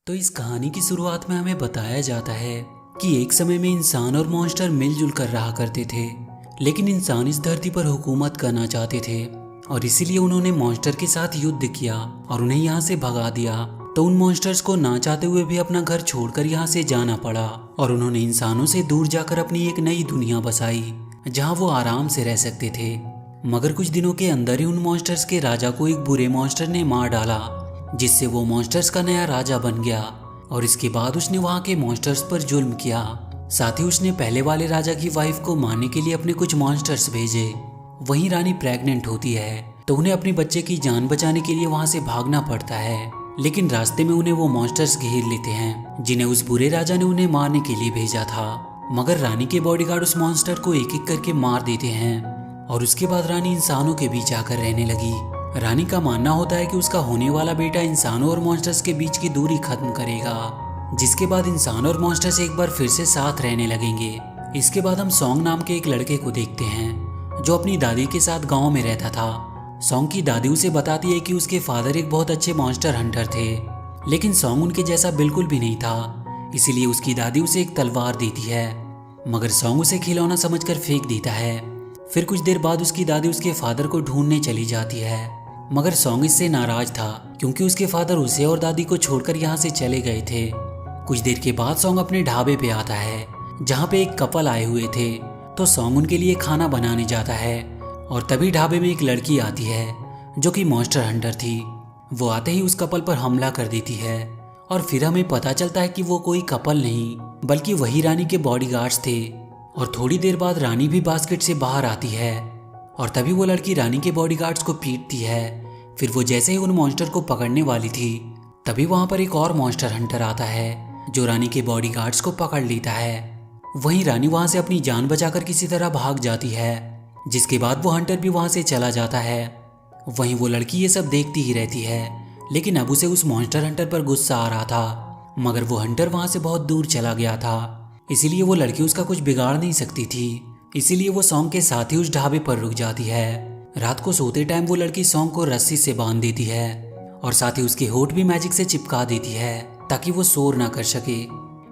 तो इस कहानी की शुरुआत में हमें बताया जाता है कि एक समय में इंसान और मॉन्स्टर मिलजुल कर रहा करते थे। लेकिन इंसान इस धरती पर हुकूमत करना चाहते थे और इसीलिए उन्होंने मॉन्स्टर के साथ युद्ध किया और उन्हें यहाँ से भगा दिया। तो उन मॉन्स्टर्स को ना चाहते हुए भी अपना घर छोड़कर यहाँ से जाना पड़ा और उन्होंने इंसानों से दूर जाकर अपनी एक नई दुनिया बसाई जहाँ वो आराम से रह सकते थे। मगर कुछ दिनों के अंदर ही उन मॉन्स्टर्स के राजा को एक बुरे मॉन्स्टर ने मार डाला, जिससे वो मॉन्स्टर्स का नया राजा बन गया। और इसके बाद उसने वहाँ के मॉन्स्टर्स पर जुल्म किया। साथ ही उसने पहले वाले राजा की वाइफ को मारने के लिए अपने कुछ मॉन्स्टर्स भेजे। वहीं रानी प्रेग्नेंट होती है तो उन्हें अपने बच्चे की जान बचाने के लिए वहाँ से भागना पड़ता है। लेकिन रास्ते में उन्हें वो मॉन्स्टर्स घेर लेते हैं जिन्हें उस बुरे राजा ने उन्हें मारने के लिए भेजा था। मगर रानी के बॉडीगार्ड उस मॉन्स्टर को एक एक करके मार देते हैं और उसके बाद रानी इंसानों के बीच आकर रहने लगी। रानी का मानना होता है कि उसका होने वाला बेटा इंसानों और मॉन्स्टर्स के बीच की दूरी खत्म करेगा, जिसके बाद इंसान और मॉन्स्टर्स एक बार फिर से साथ रहने लगेंगे। इसके बाद हम सॉन्ग नाम के एक लड़के को देखते हैं जो अपनी दादी के साथ गांव में रहता था। सॉन्ग की दादी उसे बताती है कि उसके फादर एक बहुत अच्छे मॉन्स्टर हंटर थे, लेकिन सॉन्ग उनके जैसा बिल्कुल भी नहीं था। इसीलिए उसकी दादी उसे एक तलवार देती है, मगर सॉन्ग उसे खिलौना समझकर फेंक देता है। फिर कुछ देर बाद उसकी दादी उसके फादर को ढूंढने चली जाती है, मगर सॉन्ग इससे नाराज था क्योंकि उसके फादर उसे और दादी को छोड़कर यहाँ से चले गए थे। कुछ देर के बाद सॉन्ग अपने ढाबे पे आता है जहाँ पे एक कपल आए हुए थे। तो सॉन्ग उनके लिए खाना बनाने जाता है और तभी ढाबे में एक लड़की आती है जो कि मॉन्स्टर हंटर थी। वो आते ही उस कपल पर हमला कर देती है और फिर हमें पता चलता है कि वो कोई कपल नहीं बल्कि वही रानी के बॉडीगार्ड्स थे। और थोड़ी देर बाद रानी भी बास्केट से बाहर आती है और तभी वो लड़की रानी के बॉडीगार्ड्स को पीटती है। फिर वो जैसे ही उन मॉन्स्टर को पकड़ने वाली थी तभी वहां पर एक और मॉन्स्टर हंटर आता है जो रानी के बॉडीगार्ड्स को पकड़ लेता है। वहीं रानी वहां से अपनी जान बचाकर किसी तरह भाग जाती है, जिसके बाद वो हंटर भी वहां से चला जाता है। वहीं वो लड़की ये सब देखती ही रहती है, लेकिन अब उसे उस मॉन्स्टर हंटर पर गुस्सा आ रहा था, मगर वो हंटर वहां से बहुत दूर चला गया था। इसीलिए वो लड़की उसका कुछ बिगाड़ नहीं सकती थी। इसीलिए वो सॉन्ग के साथ ही उस ढाबे पर रुक जाती है। रात को सोते टाइम वो लड़की सॉन्ग को रस्सी से बांध देती है और साथ ही उसके होठ भी मैजिक से चिपका देती है ताकि वो शोर ना कर सके।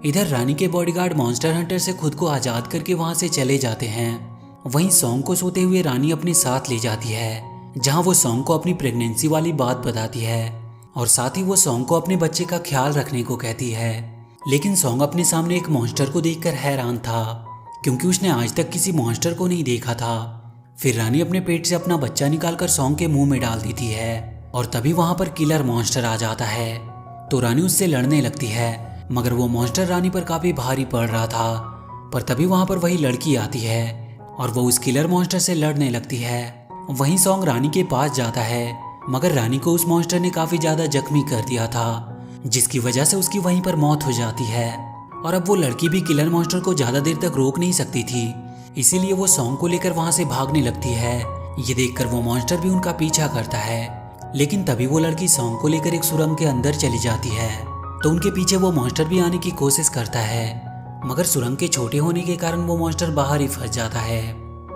इधर रानी के बॉडीगार्ड मॉन्स्टर हंटर से खुद को आजाद करके वहां से चले जाते हैं। वहीं सॉन्ग को सोते हुए रानी अपने साथ ले जाती है, जहां वो सॉन्ग को अपनी प्रेगनेंसी वाली बात बताती है और साथ ही वो सॉन्ग को अपने बच्चे का ख्याल रखने को कहती है। लेकिन सॉन्ग अपने सामने एक मॉन्स्टर को देखकर हैरान था क्योंकि उसने आज तक किसी मॉन्स्टर को नहीं देखा था। फिर रानी अपने पेट से अपना बच्चा निकालकर सॉन्ग के मुंह में डाल देती है और तभी वहां पर किलर मॉन्स्टर आ जाता है। तो रानी उससे लड़ने लगती है, मगर वो मॉन्स्टर रानी पर काफी भारी पड़ रहा था। पर तभी वहां पर वही लड़की आती है और वो उस किलर मॉन्स्टर से लड़ने लगती है। वहीं सॉन्ग रानी के पास जाता है, मगर रानी को उस मॉन्स्टर ने काफी ज्यादा जख्मी कर दिया था, जिसकी वजह से उसकी वहीं पर मौत हो जाती है। और अब वो लड़की भी किलर मॉन्स्टर को ज्यादा देर तक रोक नहीं सकती थी, इसीलिए वो सॉन्ग को लेकर वहां से भागने लगती है। ये देखकर वो मॉन्स्टर भी उनका पीछा करता है, लेकिन तभी वो लड़की सॉन्ग को लेकर एक सुरंग के अंदर चली जाती है। तो उनके पीछे वो मॉन्स्टर भी आने की कोशिश करता है, मगर सुरंग के छोटे होने के कारण वो मॉन्स्टर बाहर ही फंस जाता है।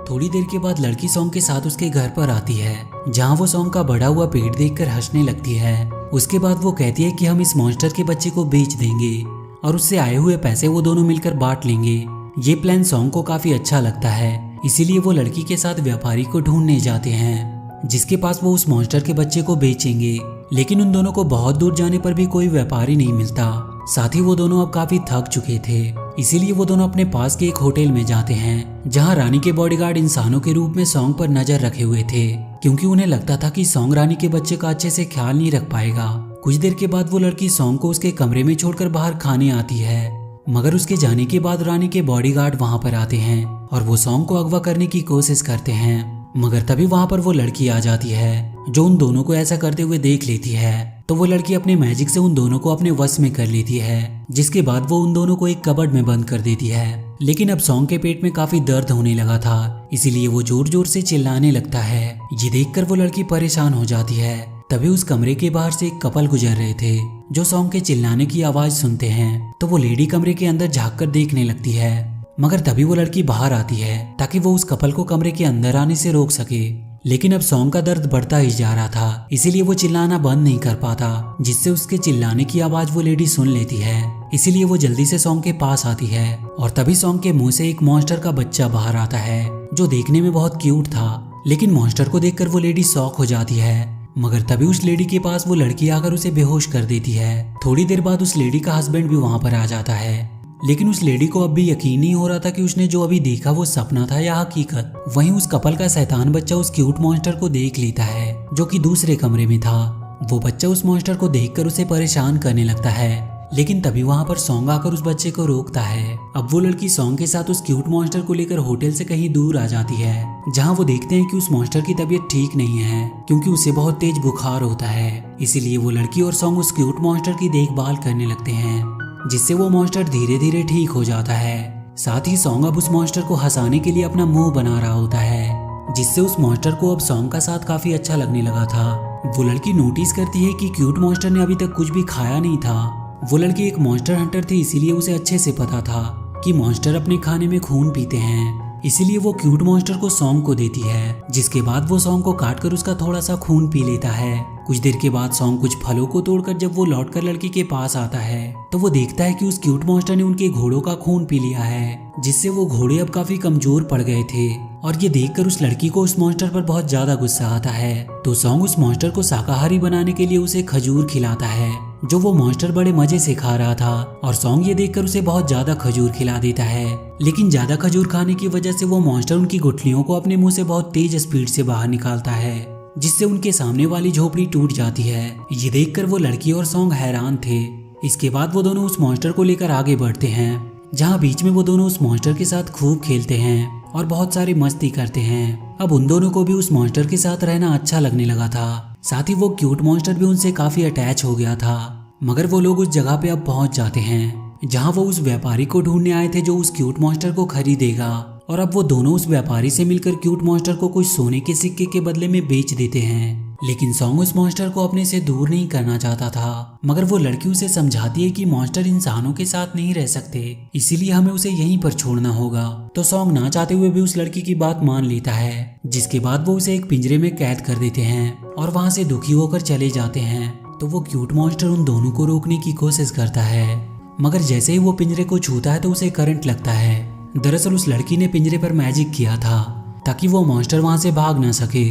थोड़ी देर के बाद लड़की सॉन्ग के साथ उसके घर पर आती है, जहाँ वो सॉन्ग का बढ़ा हुआ पेट देखकर हंसने लगती है। उसके बाद वो कहती है कि हम इस मॉन्स्टर के बच्चे को बेच देंगे और उससे आए हुए पैसे वो दोनों मिलकर बांट लेंगे। ये प्लान सॉन्ग को काफी अच्छा लगता है, इसीलिए वो लड़की के साथ व्यापारी को ढूंढने जाते हैं जिसके पास वो उस मॉन्स्टर के बच्चे को बेचेंगे। लेकिन उन दोनों को बहुत दूर जाने पर भी कोई व्यापारी नहीं मिलता। साथ ही वो दोनों अब काफी थक चुके थे, इसीलिए वो दोनों अपने पास के एक होटल में जाते हैं जहां रानी के बॉडीगार्ड इंसानों के रूप में सॉन्ग पर नजर रखे हुए थे, क्योंकि उन्हें लगता था कि सॉन्ग रानी के बच्चे का अच्छे से ख्याल नहीं रख पाएगा। कुछ देर के बाद वो लड़की सॉन्ग को उसके कमरे में छोड़कर बाहर खाने आती है, मगर उसके जाने के बाद रानी के बॉडीगार्ड वहां पर आते हैं और वो सॉन्ग को अगवा करने की कोशिश करते हैं। मगर तभी वहां पर वो लड़की आ जाती है जो उन दोनों को ऐसा करते हुए देख लेती है। तो वो लड़की अपने मैजिक से उन दोनों को अपने वश में कर लेती है, जिसके बाद वो उन दोनों को एक कबर्ड में बंद कर देती है। लेकिन अब सॉन्ग के पेट में काफी दर्द होने लगा था, इसीलिए वो जोर जोर से चिल्लाने लगता है। ये देखकर वो लड़की परेशान हो जाती है। तभी उस कमरे के बाहर से एक कपल गुजर रहे थे जो सॉन्ग के चिल्लाने की आवाज सुनते हैं। तो वो लेडी कमरे के अंदर झांक कर देखने लगती है, मगर तभी वो लड़की बाहर आती है ताकि वो उस कपल को कमरे के अंदर आने से रोक सके। लेकिन अब सॉन्ग का दर्द बढ़ता ही जा रहा था, इसीलिए वो चिल्लाना बंद नहीं कर पाता, जिससे उसके चिल्लाने की आवाज वो लेडी सुन लेती है। इसीलिए वो जल्दी से सॉन्ग के पास आती है और तभी सॉन्ग के मुंह से एक मॉन्स्टर का बच्चा बाहर आता है, जो देखने में बहुत क्यूट था। लेकिन मॉन्स्टर को देखकर वो लेडी शॉक हो जाती है, मगर तभी उस लेडी के पास वो लड़की आकर उसे बेहोश कर देती है। थोड़ी देर बाद उस लेडी का हस्बैंड भी वहाँ पर आ जाता है, लेकिन उस लेडी को अब भी यकीन नहीं हो रहा था कि उसने जो अभी देखा वो सपना था या हकीकत। वहीं उस कपल का शैतान बच्चा उस क्यूट मॉन्स्टर को देख लेता है, जो कि दूसरे कमरे में था। वो बच्चा उस मॉन्स्टर को देखकर उसे परेशान करने लगता है, लेकिन तभी वहाँ पर सॉन्ग आकर उस बच्चे को रोकता है। अब वो लड़की सॉन्ग के साथ उस क्यूट मॉन्स्टर को लेकर होटल से कहीं दूर आ जाती है, जहाँ वो देखते हैं कि उस मॉन्स्टर की तबीयत ठीक नहीं है, क्योंकि उसे बहुत तेज बुखार होता है। इसीलिए वो लड़की और सॉन्ग उस क्यूट मॉन्स्टर की देखभाल करने लगते हैं, जिससे वो मॉन्स्टर धीरे धीरे ठीक हो जाता है। साथ ही सॉन्ग अब उस मॉन्स्टर को हंसाने के लिए अपना मुंह बना रहा होता है, जिससे उस मॉन्स्टर को अब सॉन्ग का साथ काफी अच्छा लगने लगा था। वो लड़की नोटिस करती है कि क्यूट मॉन्स्टर ने अभी तक कुछ भी खाया नहीं था। वो लड़की एक मॉन्स्टर हंटर थी, इसीलिए उसे अच्छे से पता था कि मॉन्स्टर अपने खाने में खून पीते हैं। इसीलिए वो क्यूट मॉन्स्टर को सॉन्ग को देती है, जिसके बाद वो सॉन्ग को काटकर उसका थोड़ा सा खून पी लेता है। कुछ देर के बाद सॉन्ग कुछ फलों को तोड़कर जब वो लौटकर लड़की के पास आता है, तो वो देखता है कि उस क्यूट मॉन्स्टर ने उनके घोड़ों का खून पी लिया है, जिससे वो घोड़े अब काफी कमजोर पड़ गए थे। और ये देखकर उस लड़की को उस मॉन्स्टर पर बहुत ज्यादा गुस्सा आता है। तो सॉन्ग उस मॉन्स्टर को शाकाहारी बनाने के लिए उसे खजूर खिलाता है, जो वो मॉन्स्टर बड़े मजे से खा रहा था। और सॉन्ग ये देखकर उसे बहुत ज्यादा खजूर खिला देता है, लेकिन ज्यादा खजूर खाने की वजह से वो मॉन्स्टर उनकी गुठलियों को अपने मुंह से बहुत तेज स्पीड से बाहर निकालता है, जिससे उनके सामने वाली झोपड़ी टूट जाती है। ये देखकर वो लड़की और सॉन्ग हैरान थे। इसके बाद वो दोनों उस मॉन्स्टर को लेकर आगे बढ़ते हैं, जहाँ बीच में वो दोनों उस मॉन्स्टर के साथ खूब खेलते हैं और बहुत सारी मस्ती करते हैं। अब उन दोनों को भी उस मॉन्स्टर के साथ रहना अच्छा लगने लगा था। साथ ही वो क्यूट मॉन्स्टर भी उनसे काफी अटैच हो गया था। मगर वो लोग उस जगह पे अब पहुंच जाते हैं, जहाँ वो उस व्यापारी को ढूंढने आए थे जो उस क्यूट मॉन्स्टर को खरीदेगा। और अब वो दोनों उस व्यापारी से मिलकर क्यूट मॉन्स्टर को कुछ सोने के सिक्के के बदले में बेच देते हैं। लेकिन सॉन्ग उस मॉन्स्टर को अपने से दूर नहीं करना चाहता था, मगर वो लड़की उसे समझाती है कि मॉन्स्टर इंसानों के साथ नहीं रह सकते, इसीलिए हमें उसे यहीं पर छोड़ना होगा। तो सॉन्ग ना चाहते हुए भी उस लड़की की बात मान लेता है, जिसके बाद वो उसे एक पिंजरे में कैद कर देते हैं और वहाँ से दुखी होकर चले जाते हैं। तो वो क्यूट मॉन्स्टर उन दोनों को रोकने की कोशिश करता है, मगर जैसे ही वो पिंजरे को छूता है तो उसे करंट लगता है। दरअसल उस लड़की ने पिंजरे पर मैजिक किया था ताकि वो मॉन्स्टर वहां से भाग ना सके।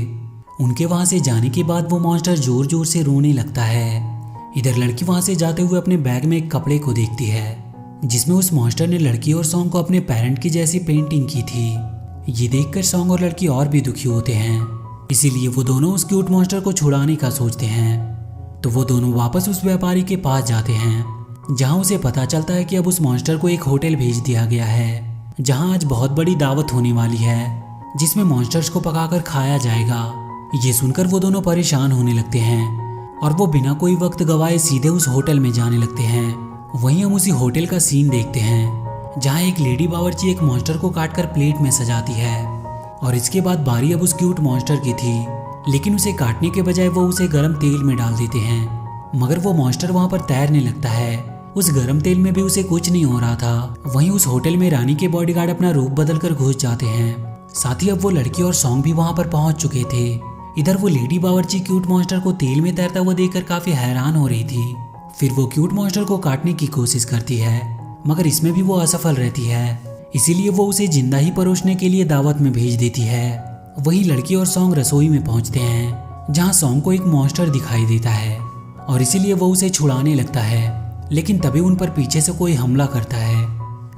उनके वहां से जाने के बाद वो मॉन्स्टर जोर जोर से रोने लगता है। इधर लड़की वहां से जाते हुए अपने बैग में एक कपड़े को देखती है, जिसमें उस मॉन्स्टर ने लड़की और सॉन्ग को अपने पेरेंट की जैसी पेंटिंग की थी। ये देखकर सॉन्ग और लड़की और भी दुखी होते हैं, इसीलिए वो दोनों उस क्यूट मॉन्स्टर को छुड़ाने का सोचते हैं। तो वो दोनों वापस उस व्यापारी के पास जाते हैं, जहाँ उसे पता चलता है कि अब उस मॉन्स्टर को एक होटल भेज दिया गया है, जहाँ आज बहुत बड़ी दावत होने वाली है, जिसमें मॉन्स्टर्स को पकाकर खाया जाएगा। ये सुनकर वो दोनों परेशान होने लगते हैं और वो बिना कोई वक्त गवाए सीधे उस होटल में जाने लगते हैं। वहीं हम उसी होटल का सीन देखते हैं, जहाँ एक लेडी बावर्ची एक मॉन्स्टर को काटकर प्लेट में सजाती है। और इसके बाद बारी अब उस क्यूट मॉन्स्टर की थी, लेकिन उसे काटने के बजाय वो उसे गर्म तेल में डाल देते हैं। मगर वो मॉन्स्टर वहाँ पर तैरने लगता है। उस गर्म तेल में भी उसे कुछ नहीं हो रहा था। वहीं उस होटल में रानी के बॉडीगार्ड अपना रूप बदलकर घुस जाते हैं। साथ ही अब वो लड़की और सॉन्ग भी वहां पर पहुंच चुके थे। इधर वो लेडी बावर्ची क्यूट मॉन्स्टर को तेल में तैरता हुआ देखकर काफी हैरान हो रही थी। फिर वो क्यूट मॉन्स्टर को काटने की कोशिश करती है, मगर इसमें भी वो असफल रहती है। इसीलिए वो उसे जिंदा ही परोसने के लिए दावत में भेज देती है। वहीं लड़की और सॉन्ग रसोई में पहुंचते हैं, जहां सॉन्ग को एक मॉन्स्टर दिखाई देता है और इसीलिए वो उसे छुड़ाने लगता है। लेकिन तभी उन पर पीछे से कोई हमला करता है,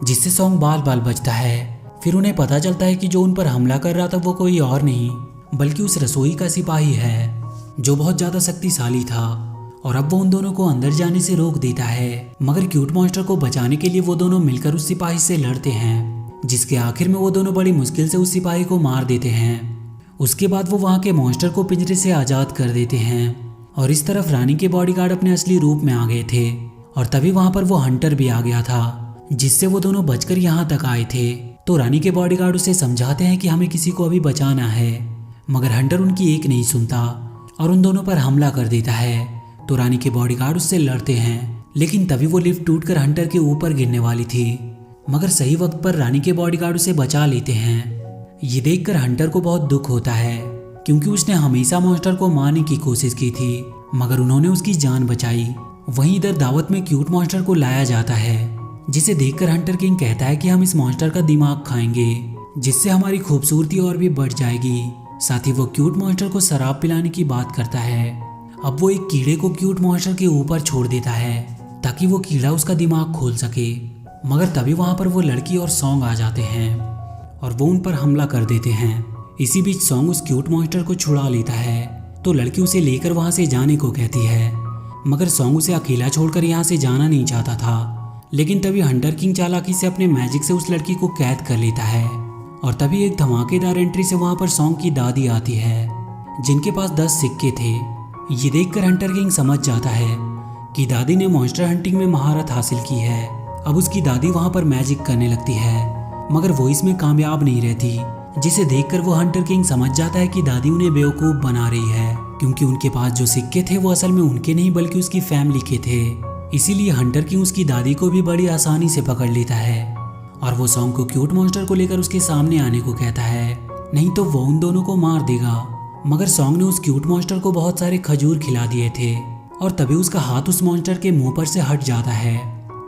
जिससे सॉन्ग बाल बाल बचता है। फिर उन्हें पता चलता है कि जो उन पर हमला कर रहा था वो कोई और नहीं बल्कि उस रसोई का सिपाही है, जो बहुत ज्यादा शक्तिशाली था। और अब वो उन दोनों को अंदर जाने से रोक देता है। मगर क्यूट मॉन्स्टर को बचाने के लिए वो दोनों मिलकर उस सिपाही से लड़ते हैं, जिसके आखिर में वो दोनों बड़ी मुश्किल से उस सिपाही को मार देते हैं। उसके बाद वो वहाँ के मॉन्स्टर को पिंजरे से आजाद कर देते हैं। और इस तरफ रानी के बॉडीगार्ड अपने असली रूप में आ गए थे और तभी वहाँ पर वो हंटर भी आ गया था, जिससे वो दोनों बचकर यहाँ तक आए थे। तो रानी के बॉडीगार्ड उसे समझाते हैं कि हमें किसी को अभी बचाना है, मगर हंटर उनकी एक नहीं सुनता और उन दोनों पर हमला कर देता है। तो रानी के बॉडीगार्ड उससे लड़ते हैं, लेकिन तभी वो लिफ्ट टूटकर हंटर के ऊपर गिरने वाली थी, मगर सही वक्त पर रानी के बॉडीगार्ड उसे बचा लेते हैं। ये देखकर हंटर को बहुत दुख होता है, क्योंकि उसने हमेशा मॉन्स्टर को मारने की कोशिश की थी, मगर उन्होंने उसकी जान बचाई। वहीं इधर दावत में क्यूट मॉन्स्टर को लाया जाता है, जिसे देखकर हंटर किंग कहता है कि हम इस मॉन्स्टर का दिमाग खाएंगे, जिससे हमारी खूबसूरती और भी बढ़ जाएगी। साथ ही वो क्यूट मॉन्स्टर को शराब पिलाने की बात करता है। अब वो एक कीड़े को क्यूट मॉन्स्टर के ऊपर छोड़ देता है ताकि वो कीड़ा उसका दिमाग खोल सके, मगर तभी वहां पर वो लड़की और सॉन्ग आ जाते हैं और वो उन पर हमला कर देते हैं। इसी बीच सॉन्ग उस क्यूट मॉन्स्टर को छुड़ा लेता है, तो लड़की उसे लेकर वहां से जाने को कहती है, मगर सॉन्ग उसे अकेला छोड़कर यहाँ से जाना नहीं चाहता था। लेकिन तभी हंटर किंग चालाकी से अपने मैजिक से उस लड़की को कैद कर लेता है और तभी एक धमाकेदार एंट्री से वहां पर सॉन्ग की दादी आती है, जिनके पास 10 सिक्के थे। ये देखकर हंटर किंग समझ जाता है कि दादी ने मॉन्स्टर हंटिंग में महारत हासिल की है। अब उसकी दादी वहां पर मैजिक करने लगती है, मगर वो इसमें कामयाब नहीं रहती, जिसे देखकर वो हंटर किंग समझ जाता है कि दादी उन्हें बेवकूफ बना रही है, क्योंकि उनके पास जो सिक्के थे वो असल में उनके नहीं बल्कि उसकी फैमिली के थे। इसीलिए हंटर किंग उसकी दादी को भी बड़ी आसानी से पकड़ लेता है और वो सॉन्ग को क्यूट मॉन्स्टर को लेकर उसके सामने आने को कहता है, नहीं तो वो उन दोनों को मार देगा। मगर सॉन्ग ने उस क्यूट मॉन्स्टर को बहुत सारे खजूर खिला दिए थे और तभी उसका हाथ उस मॉन्स्टर के मुंह पर से हट जाता है,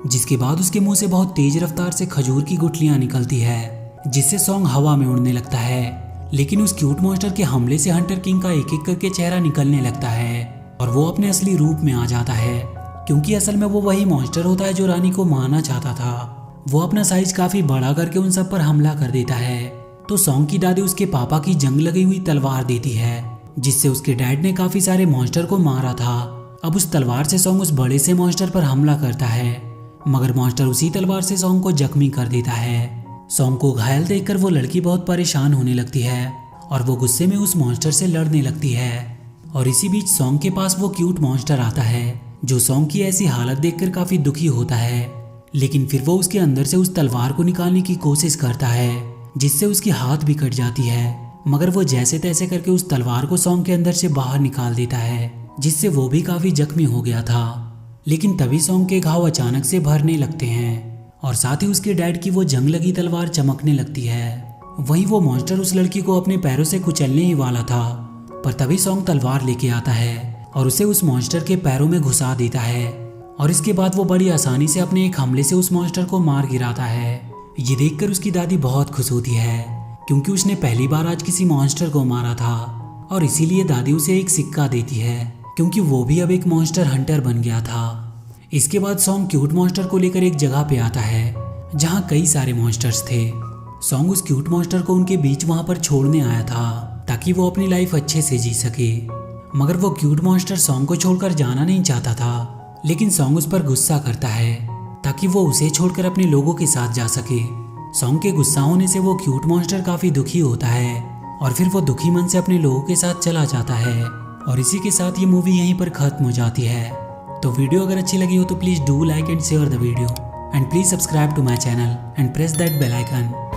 जिसके बाद उसके मुंह से बहुत तेज रफ्तार से खजूर की गुठलियां निकलती है, जिससे सॉन्ग हवा में उड़ने लगता है। लेकिन उस क्यूट मॉन्स्टर के हमले से हंटर किंग का एक एक करके चेहरा निकलने लगता है और वो अपने असली रूप में आ जाता है, क्योंकि असल में वो वही मॉन्स्टर होता है जो रानी को मारना चाहता था। वो अपना साइज काफी बड़ा करके उन सब पर हमला कर देता है। तो सॉन्ग की दादी उसके पापा की जंग लगी हुई तलवार देती है, जिससे उसके डैड ने काफी सारे मॉन्स्टर को मारा था। अब उस तलवार से सॉन्ग उस बड़े से मॉन्स्टर पर हमला करता है, मगर मॉन्स्टर उसी तलवार से सॉन्ग को जख्मी कर देता है। सॉन्ग को घायल देखकर वो लड़की बहुत परेशान होने लगती है और वो गुस्से में उस मॉन्स्टर से लड़ने लगती है। और इसी बीच सॉन्ग के पास वो क्यूट मॉन्स्टर आता है, जो सॉन्ग की ऐसी हालत देखकर काफी दुखी होता है। लेकिन फिर वो उसके अंदर से उस तलवार को निकालने की कोशिश करता है, जिससे उसकी हाथ भी कट जाती है, मगर वो जैसे तैसे करके उस तलवार को सॉन्ग के अंदर से बाहर निकाल देता है, जिससे वो भी काफी जख्मी हो गया था। लेकिन तभी सॉन्ग के घाव अचानक से भरने लगते हैं और साथ ही उसके डैड की वो जंग लगी तलवार चमकने लगती है। वहीं वो मॉन्स्टर उस लड़की को अपने पैरों से कुचलने ही वाला था, पर तभी सॉन्ग तलवार लेके आता है और उसे उस मॉन्स्टर के पैरों में घुसा देता है और इसके बाद वो बड़ी आसानी से अपने एक हमले से उस मॉन्स्टर को मार गिराता है। ये देखकर उसकी दादी बहुत खुश होती है, क्योंकि उसने पहली बार आज किसी मॉन्स्टर को मारा था और इसीलिए दादी उसे एक सिक्का देती है, क्योंकि वो भी अब एक मॉन्स्टर हंटर बन गया था। इसके बाद सॉन्ग क्यूट मॉन्स्टर को लेकर एक जगह पे आता है जहाँ कई सारे मॉन्स्टर्स थे। सॉन्ग उस क्यूट मॉन्स्टर को उनके बीच वहां पर छोड़ने आया था ताकि वो अपनी लाइफ अच्छे से जी सके, मगर वो क्यूट मॉन्स्टर सॉन्ग को छोड़कर जाना नहीं चाहता था। लेकिन सॉन्ग उस पर गुस्सा करता है ताकि वो उसे छोड़कर अपने लोगों के साथ जा सके। सॉन्ग के गुस्सा होने से वो क्यूट मॉन्स्टर काफी दुखी होता है और फिर वो दुखी मन से अपने लोगों के साथ चला जाता है। और इसी के साथ ये मूवी यहीं पर खत्म हो जाती है। तो वीडियो अगर अच्छी लगी हो तो please do like and share the video and please subscribe to my channel and press that bell icon.